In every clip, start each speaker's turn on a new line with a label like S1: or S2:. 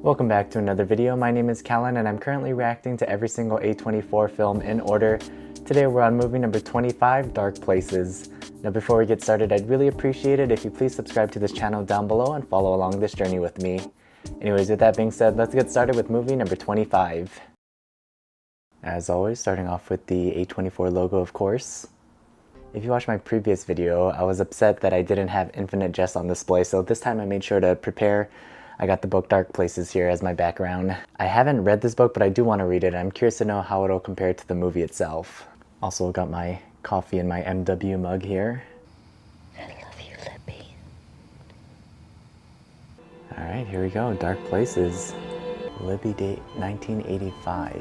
S1: Welcome back to another video. My name is Callan and I'm currently reacting to every single A24 film in order. Today we're on movie number 25, Dark Places. Now before we get started, I'd really appreciate it if you please subscribe to this channel down below and follow along this journey with me. Anyways, with that being said, let's get started with movie number 25. As always, starting off with the A24 logo, of course. If you watched my previous video, I was upset that I didn't have Infinite Jest on display, so this time I made sure to prepare. I got the book Dark Places here as my background. I haven't read this book, but I do want to read it. I'm curious to know how it'll compare to the movie itself. Also got my coffee in my MW mug here.
S2: I love you, Libby.
S1: Alright, here we go. Dark Places. Libby date 1985.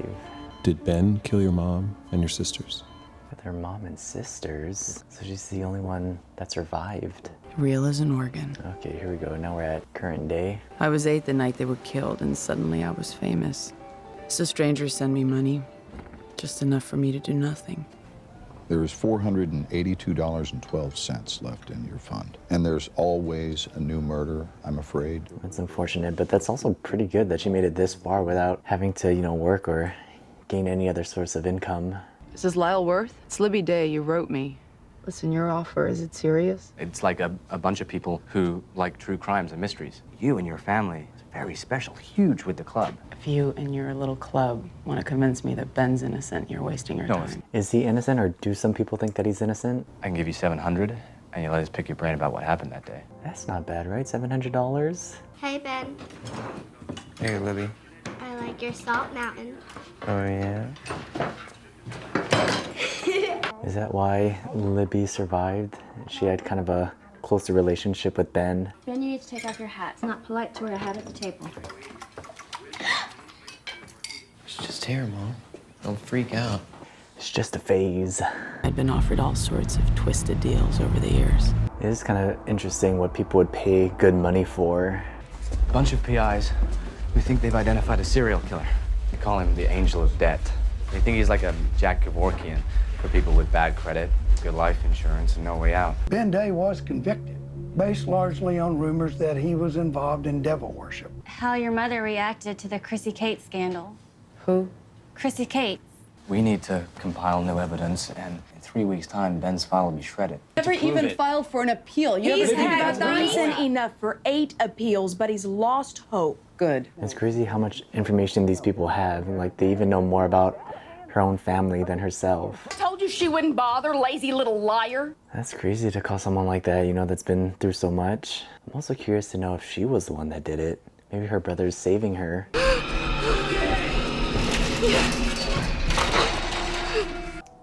S3: Did Ben kill your mom and your sisters?
S1: With her mom and sisters. So she's the only one that survived.
S4: Real as an organ.
S1: Okay, here we go. Now we're at current day.
S4: I was 8 the night they were killed, and suddenly I was famous. So strangers send me money. Just enough for me to do nothing.
S5: There is $482.12 left in your fund. And there's always a new murder, I'm afraid.
S1: That's unfortunate, but that's also pretty good that she made it this far without having to, work or gain any other source of income.
S4: This is Lyle Worth. It's Libby Day. You wrote me. Listen, your offer, is it serious?
S6: It's like a bunch of people who like true crimes and mysteries. You and your family is very special, huge with the club.
S4: If you and your little club want to convince me that Ben's innocent, you're wasting your time.
S1: Is he innocent, or do some people think that he's innocent?
S6: I can give you $700 and you let us pick your brain about what happened that day.
S1: That's not bad, right? $700?
S2: Hey, Ben.
S6: Hey, Libby.
S2: I like your Salt Mountain.
S1: Oh, yeah? Is that why Libby survived? She had kind of a closer relationship with Ben.
S2: Ben, you need to take off your hat. It's not polite to wear a hat at the table.
S7: It's just hair, Mom. Don't freak out.
S1: It's just a phase.
S4: I'd been offered all sorts of twisted deals over the years.
S1: It is kind of interesting what people would pay good money for.
S6: A bunch of PIs who think they've identified a serial killer. They call him the Angel of Debt. They think he's like a Jack Kevorkian for people with bad credit, good life insurance, and no way out.
S8: Ben Day was convicted, based largely on rumors that he was involved in devil worship.
S2: How your mother reacted to the Chrissy Cates scandal.
S4: Who?
S2: Chrissy Cates.
S6: We need to compile new evidence, and in 3 weeks' time, Ben's file will be shredded.
S9: Never even filed for an appeal. You
S10: He's
S9: ever think
S10: had
S9: about
S10: reason
S9: that?
S10: enough for 8 appeals, but he's lost hope.
S4: Good.
S1: It's crazy how much information these people have. Like, they even know more about her own family than herself.
S10: Told you she wouldn't bother, lazy little liar.
S1: That's crazy to call someone like that, that's been through so much. I'm also curious to know if she was the one that did it. Maybe her brother's saving her.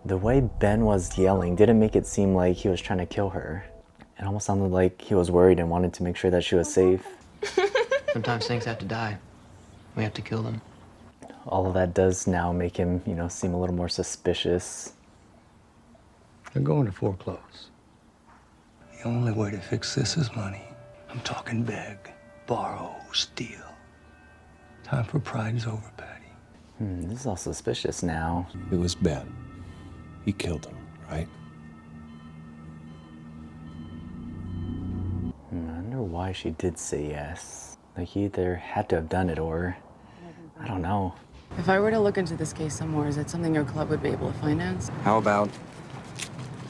S1: The way Ben was yelling didn't make it seem like he was trying to kill her. It almost sounded like he was worried and wanted to make sure that she was safe.
S7: Sometimes things have to die. We have to kill them.
S1: All of that does now make him, seem a little more suspicious.
S11: They're going to foreclose. The only way to fix this is money. I'm talking beg, borrow, steal. Time for pride's over, Patty.
S1: This is all suspicious now.
S3: It was Ben. He killed him, right?
S1: I wonder why she did say yes. Like, he either had to have done it or, I don't know.
S4: If I were to look into this case some more, is it something your club would be able to finance?
S6: How about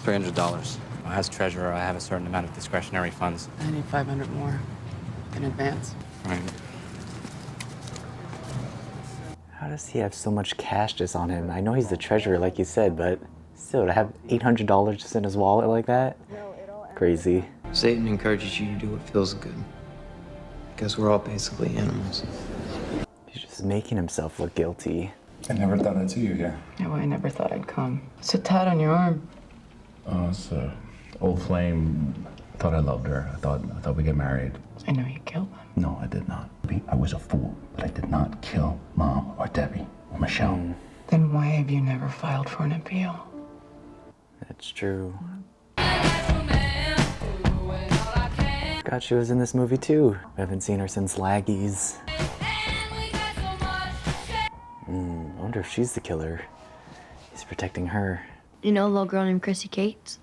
S6: $300? As treasurer, I have a certain amount of discretionary funds.
S4: I need 500 more in advance.
S6: Right.
S1: How does he have so much cash just on him? I know he's the treasurer, like you said, but still, to have $800 just in his wallet like that? Crazy.
S7: Satan encourages you to do what feels good. Because we're all basically animals.
S1: He's just making himself look guilty.
S12: I never thought I'd see you here.
S4: No, I never thought I'd come. It's a tat on your arm.
S12: Oh, it's an old flame. Thought I loved her. I thought we'd get married.
S4: I know you killed them.
S12: No, I did not. I was a fool, but I did not kill Mom or Debbie or Michelle.
S4: Then why have you never filed for an appeal?
S1: That's true. Forgot she was in this movie too. I haven't seen her since Laggies. I wonder if she's the killer. He's protecting her.
S2: You know a little girl named Chrissy Cates?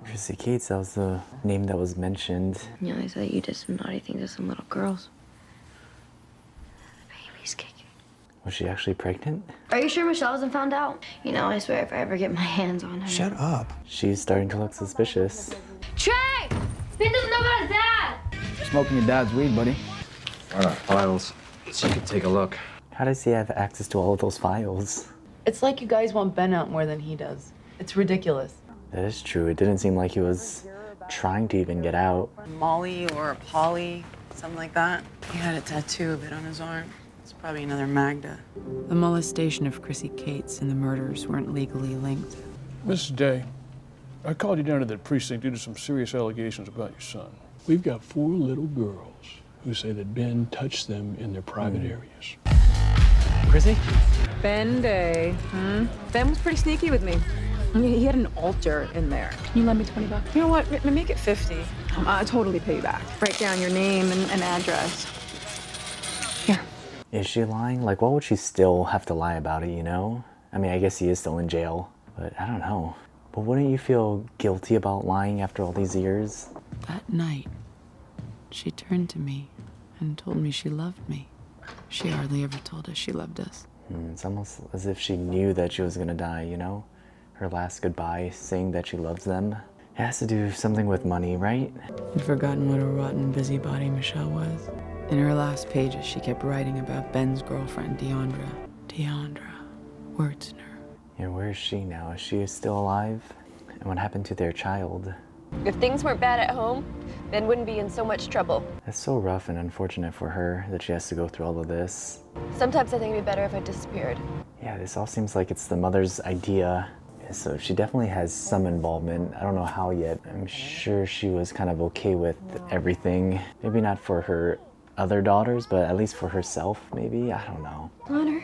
S1: Chrissy Cates, that was the name that was mentioned.
S2: Yeah, they said you did some naughty things to some little girls.
S1: Was she actually pregnant?
S2: Are you sure Michelle hasn't found out? You know, I swear if I ever get my hands on her.
S11: Shut up.
S1: She's starting to look suspicious.
S2: Trey! Ben doesn't know about his dad!
S6: Smoking your dad's weed, buddy. What are files? So you could take a look.
S1: How does he have access to all of those files?
S4: It's like you guys want Ben out more than he does. It's ridiculous.
S1: That is true. It didn't seem like he was trying to even get out.
S4: Molly or Polly, something like that. He had a tattoo of it on his arm. It's probably another Magda. The molestation of Chrissy Cates and the murders weren't legally linked.
S13: Mrs. Day, I called you down to the precinct due to some serious allegations about your son.
S3: We've got 4 little girls who say that Ben touched them in their private areas.
S1: Chrissy?
S9: Ben Day. Ben was pretty sneaky with me. He had an altar in there. Can you lend me $20? You know what? Make it 50. I'll totally pay you back. Write down your name and address. Here.
S1: Is she lying? Like, why would she still have to lie about it, you know? I mean, I guess he is still in jail, but I don't know. But wouldn't you feel guilty about lying after all these years?
S4: That night, she turned to me and told me she loved me. She hardly ever told us she loved us.
S1: It's almost as if she knew that she was gonna die, you know? Her last goodbye, saying that she loves them. It has to do something with money, right?
S4: I'd forgotten what a rotten busybody Michelle was. In her last pages, she kept writing about Ben's girlfriend, Deandra Wertzner.
S1: Yeah, where is she now? Is she still alive? And what happened to their child?
S14: If things weren't bad at home, Ben wouldn't be in so much trouble.
S1: It's so rough and unfortunate for her that she has to go through all of this.
S14: Sometimes I think it'd be better if I disappeared.
S1: Yeah, this all seems like it's the mother's idea. So she definitely has some involvement. I don't know how yet. I'm sure she was kind of okay with everything. Maybe not for her other daughters, but at least for herself, maybe? I don't know.
S15: Honor,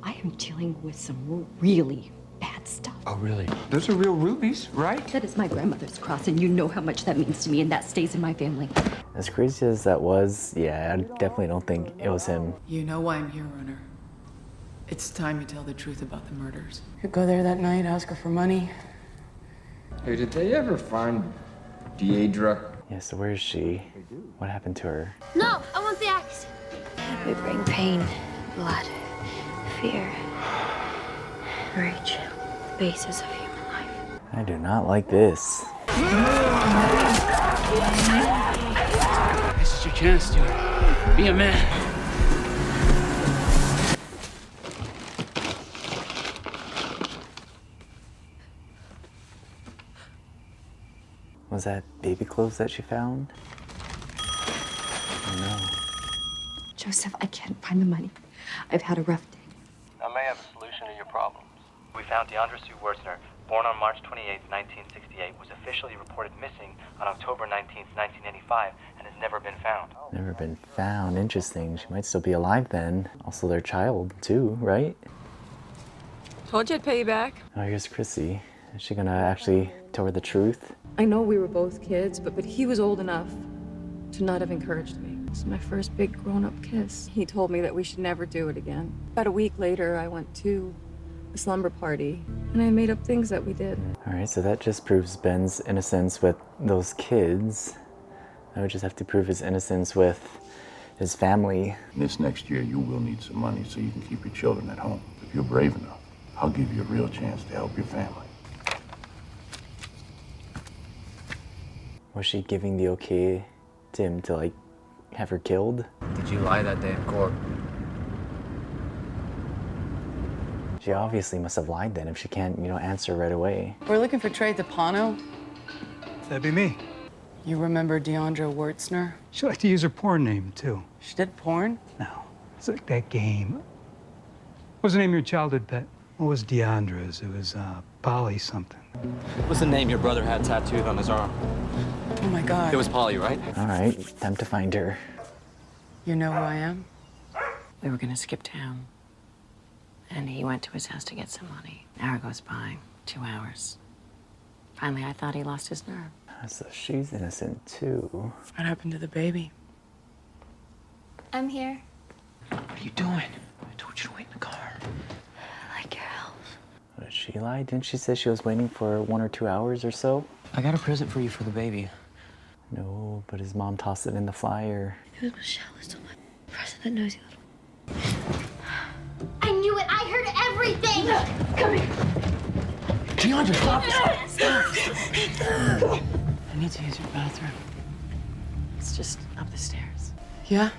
S15: I am dealing with some really bad stuff.
S11: Oh, really? Those are real rubies, right?
S15: That is my grandmother's cross, and you know how much that means to me, and that stays in my family.
S1: As crazy as that was, yeah, I definitely don't think it was him.
S4: You know why I'm here, Runner. It's time you tell the truth about the murders. You go there that night, ask her for money.
S7: Hey, did they ever find Deandra?
S1: Yeah, so where is she? What happened to her?
S2: No, I want the axe. We bring pain, blood, fear, rage, the basis of human life.
S1: I do not like this.
S16: This is your chance, Stuart. Be a man.
S1: Was that baby clothes that she found? Oh no.
S15: Joseph, I can't find the money. I've had a rough day.
S17: I may have a solution to your problem. We found Deandra Sue Wertzner, born on March 28, 1968, was officially reported missing on October 19, 1985, and has never been found.
S1: Never been found. Interesting. She might still be alive then. Also their child too, right?
S9: Told you I'd pay you back.
S1: Oh, here's Chrissy. Is she gonna actually tell her the truth?
S9: I know we were both kids, but he was old enough to not have encouraged me. It's my first big grown-up kiss. He told me that we should never do it again. About a week later, I went to a slumber party, and I made up things that we did.
S1: All right, so that just proves Ben's innocence with those kids. I would just have to prove his innocence with his family.
S3: This next year, you will need some money so you can keep your children at home. If you're brave enough, I'll give you a real chance to help your family.
S1: Was she giving the okay to him to, like, have her killed?
S6: Did you lie that day in court?
S1: She obviously must have lied then if she can't, you know, answer right away.
S4: We're looking for Trey DePano.
S11: That'd be me.
S4: You remember Deandra Wertzner?
S11: She liked to use her porn name, too.
S4: She did porn?
S11: No. It's like that game. What was the name of your childhood pet? What was Deandra's? It was, Polly something.
S17: What's the name your brother had tattooed on his arm?
S4: Oh my God.
S17: It was Polly, right?
S1: All right, time to find her.
S4: You know who I am? We were gonna skip town. And he went to his house to get some money. Hour goes by, 2 hours. Finally, I thought he lost his nerve.
S1: So she's innocent too.
S4: What happened to the baby?
S2: I'm here.
S7: What are you doing? I told you to wait in the car.
S2: I like your help.
S1: Did she lie? Didn't she say she was waiting for 1 or 2 hours or so?
S7: I got a present for you for the baby.
S1: No, but his mom tossed it in the flyer.
S2: It was Michelle who stole my present, that nosy little I knew it. I heard everything. Come here.
S6: DeAndre, stop! Stop!
S4: I need to use your bathroom. It's just up the stairs. Yeah?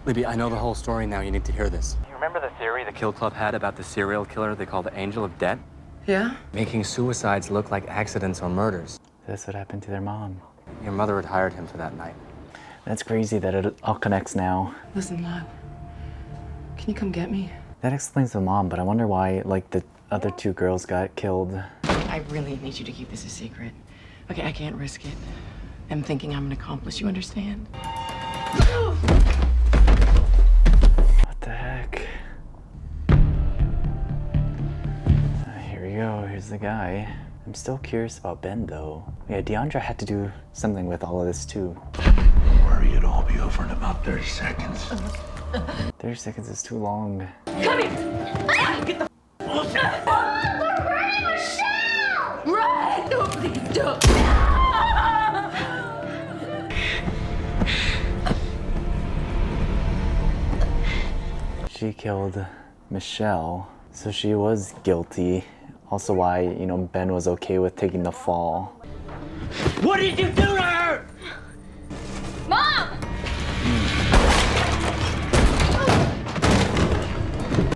S6: Libby, I know the whole story now. You need to hear this. You remember the theory the Kill Club had about the serial killer they call the Angel of Debt?
S4: Yeah?
S6: Making suicides look like accidents or murders.
S1: That's what happened to their mom.
S6: Your mother had hired him for that night.
S1: That's crazy that it all connects now.
S4: Listen, Lon. Can you come get me?
S1: That explains the mom, but I wonder why, like, the other two girls got killed.
S4: I really need you to keep this a secret. Okay, I can't risk it. I'm thinking I'm an accomplice, you understand?
S1: What the heck? Here we go, here's the guy. I'm still curious about Ben, though. Yeah, DeAndre had to do something with all of this, too.
S3: Don't worry, it'll all be over in about 30 seconds.
S1: 30 seconds is too long.
S2: Come here. Get the bullshit. We're running, Michelle. Run. No, please don't.
S1: She killed Michelle, so she was guilty. Also why, you know, Ben was okay with taking the fall.
S16: What did you do to her?
S2: Mom!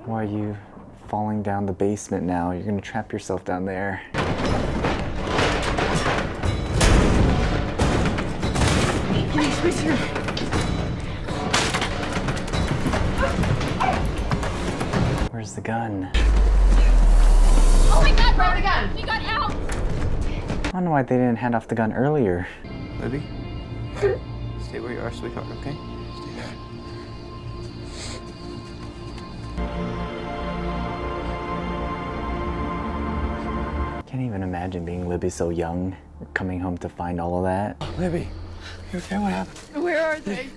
S1: Why are you falling down the basement now? You're gonna trap yourself down there.
S2: Please, here.
S1: Where's the gun?
S2: Oh my God, where's the gun? We got out.
S1: I don't know why they didn't hand off the gun earlier.
S6: Libby? Stay where you are, sweetheart, okay? Stay there.
S1: Can't even imagine being Libby so young, coming home to find all of that.
S6: Libby, you okay? What happened?
S9: Where are they?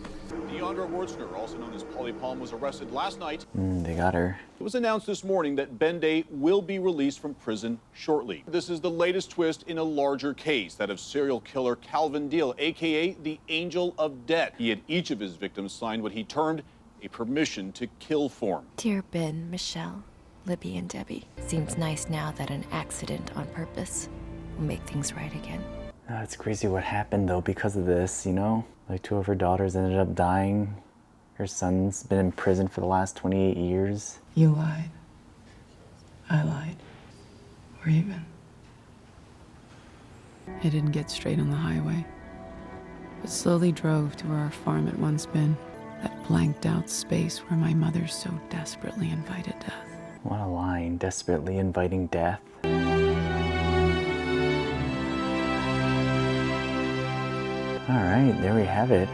S18: Deandra Wurzner, also known as Polly Palm, was arrested last night.
S1: They got her.
S18: It was announced this morning that Ben Day will be released from prison shortly. This is the latest twist in a larger case, that of serial killer Calvin Deal, a.k.a. the Angel of Debt. He had each of his victims sign what he termed a permission to kill form.
S19: Dear Ben, Michelle, Libby, and Debbie, seems nice now that an accident on purpose will make things right again.
S1: Oh, it's crazy what happened though because of this, you know? Like two of her daughters ended up dying. Her son's been in prison for the last 28 years.
S4: You lied. I lied. We're even. I didn't get straight on the highway, but slowly drove to where our farm had once been. That blanked out space where my mother so desperately invited death.
S1: What a line, desperately inviting death. Alright, there we have it.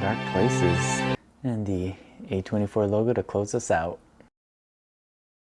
S1: Dark Places. And the A24 logo to close us out.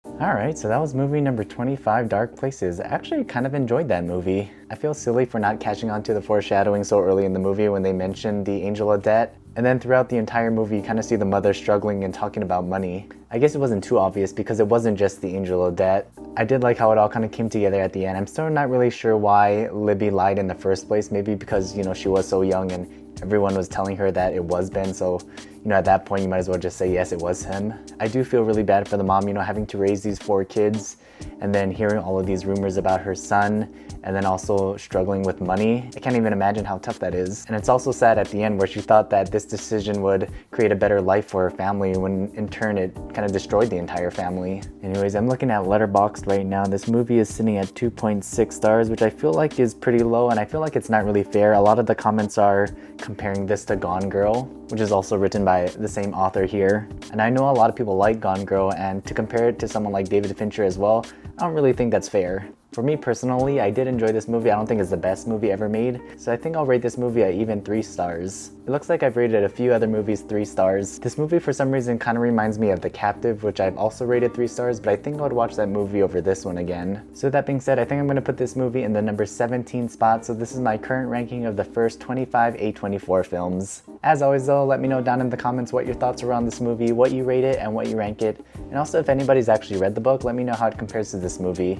S1: Alright, so that was movie number 25, Dark Places. I actually kind of enjoyed that movie. I feel silly for not catching on to the foreshadowing so early in the movie when they mentioned the Angel of Debt. And then throughout the entire movie, you kind of see the mother struggling and talking about money. I guess it wasn't too obvious because it wasn't just the Angel of Debt. I did like how it all kind of came together at the end. I'm still not really sure why Libby lied in the first place. Maybe because, you know, she was so young and everyone was telling her that it was Ben, so, you know, at that point you might as well just say yes, it was him. I do feel really bad for the mom, you know, having to raise these 4 kids and then hearing all of these rumors about her son and then also struggling with money. I can't even imagine how tough that is. And it's also sad at the end where she thought that this decision would create a better life for her family when in turn it kind of destroyed the entire family. Anyways, I'm looking at Letterboxd right now. This movie is sitting at 2.6 stars, which I feel like is pretty low and I feel like it's not really fair. A lot of the comments are comparing this to Gone Girl, which is also written by the same author here. And I know a lot of people like Gone Girl, and to compare it to someone like David Fincher as well, I don't really think that's fair. For me personally, I did enjoy this movie. I don't think it's the best movie ever made, so I think I'll rate this movie at even 3 stars. It looks like I've rated a few other movies 3 stars. This movie for some reason kind of reminds me of The Captive, which I've also rated 3 stars, but I think I would watch that movie over this one again. So with that being said, I think I'm going to put this movie in the number 17 spot, so this is my current ranking of the first 25 A24 films. As always though, let me know down in the comments what your thoughts were on this movie, what you rate it, and what you rank it. And also if anybody's actually read the book, let me know how it compares to this movie.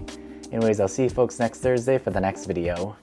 S1: Anyways, I'll see you folks next Thursday for the next video.